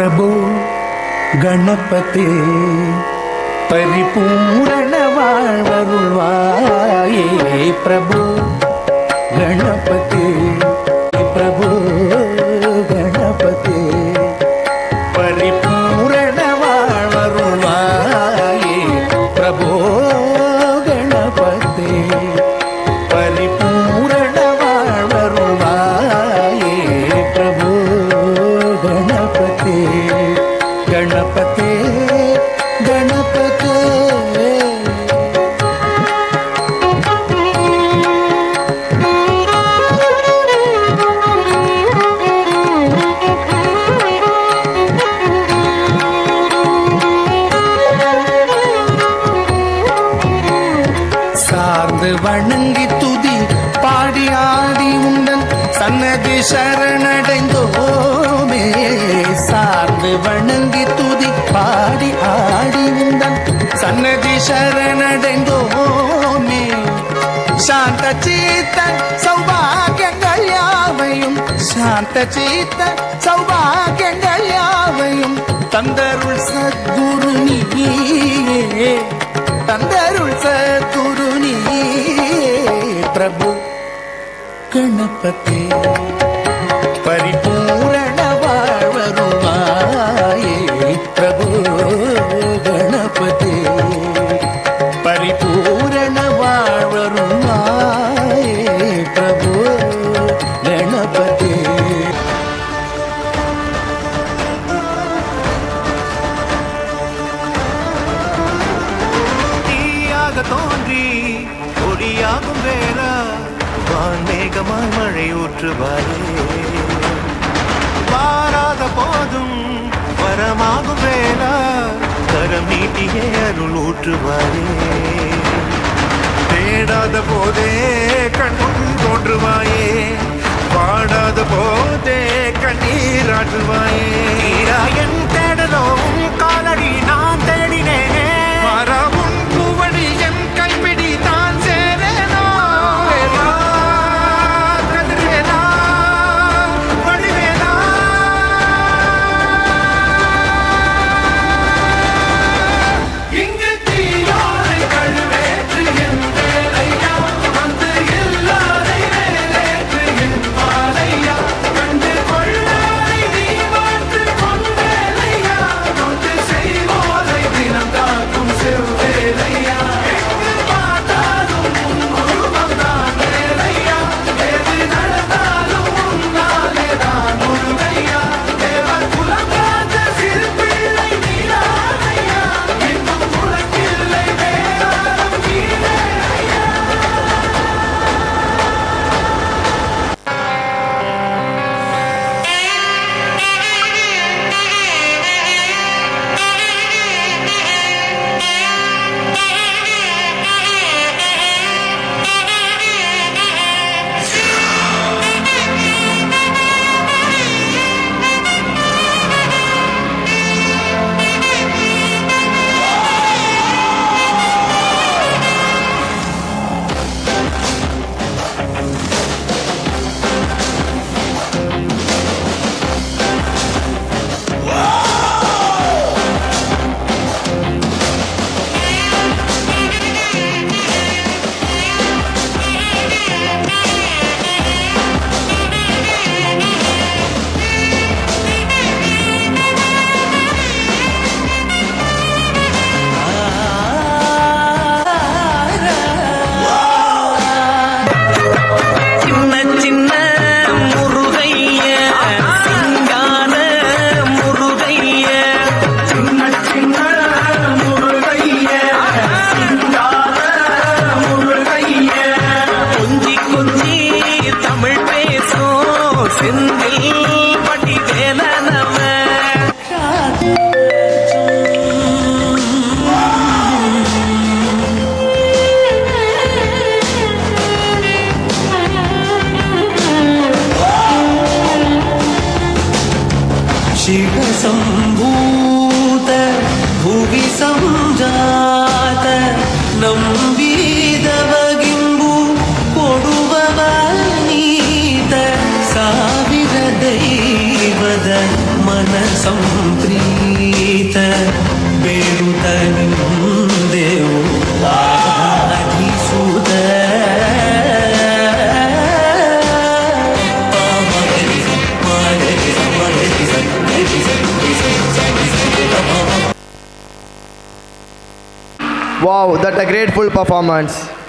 प्रभो गणपते परिपूर्ण वाळवरुळ्वाये प्रभो गणपते प्रभो गणपते परिपूर्ण वाळवरुळ्वाये प्रभो गणपते परिपूर्ण वाळवरुळ्वाये प्रभो गणपते गणपते गणपते சார்ந்து வணங்கி துதி பாடி ஆடி உண்டன் சன்னதி சரணடைந்தோமே சார்ந்து வணங்கி துதி பாடி ஆடி உண்டன் சன்னதி சரணடைந்தோமே சாந்த சீத்தன் சௌபாகியங்கள் யாவையும் சாந்த சீத்தன் சௌபாகியங்கள் யாவையும் தந்தருள் சத்குரு நீயே தந்தருள் சத்குரு நீயே பிரபு गणपते परिपूर्ण वाळवरुळ्वाये प्रभु गणपते परिपूर्ण वाळवरुळ्वाये प्रभु गणपते தீயாக தோன்றி ஒளியாகும் வேளா மேகமாய் மழை ஊற்றுவாரே வாராத போதும் வரமாகும் வேளா கரம் நீட்டியே அருள் ஊற்றுவாரே தேடாத போதே கண்முன் தோன்றுவாயே பாடாத போதே கண்ணீராற்றுவாயே என் தேடலும் காலடி நான் தேடினேனே மரமுன் பூவடி என் கைப்பிடி தான் சேரேனோ शिवसम्भूत भुवि संजात ನಂಬಿದವಗಿಂಬು ಕೊಡುವವನೀತ ಸಾವಿರ ದೈವದ ಮನಸ್ಸು Sampreet बेरुतनिंदेव अधिसुत Wow, that a grateful performance.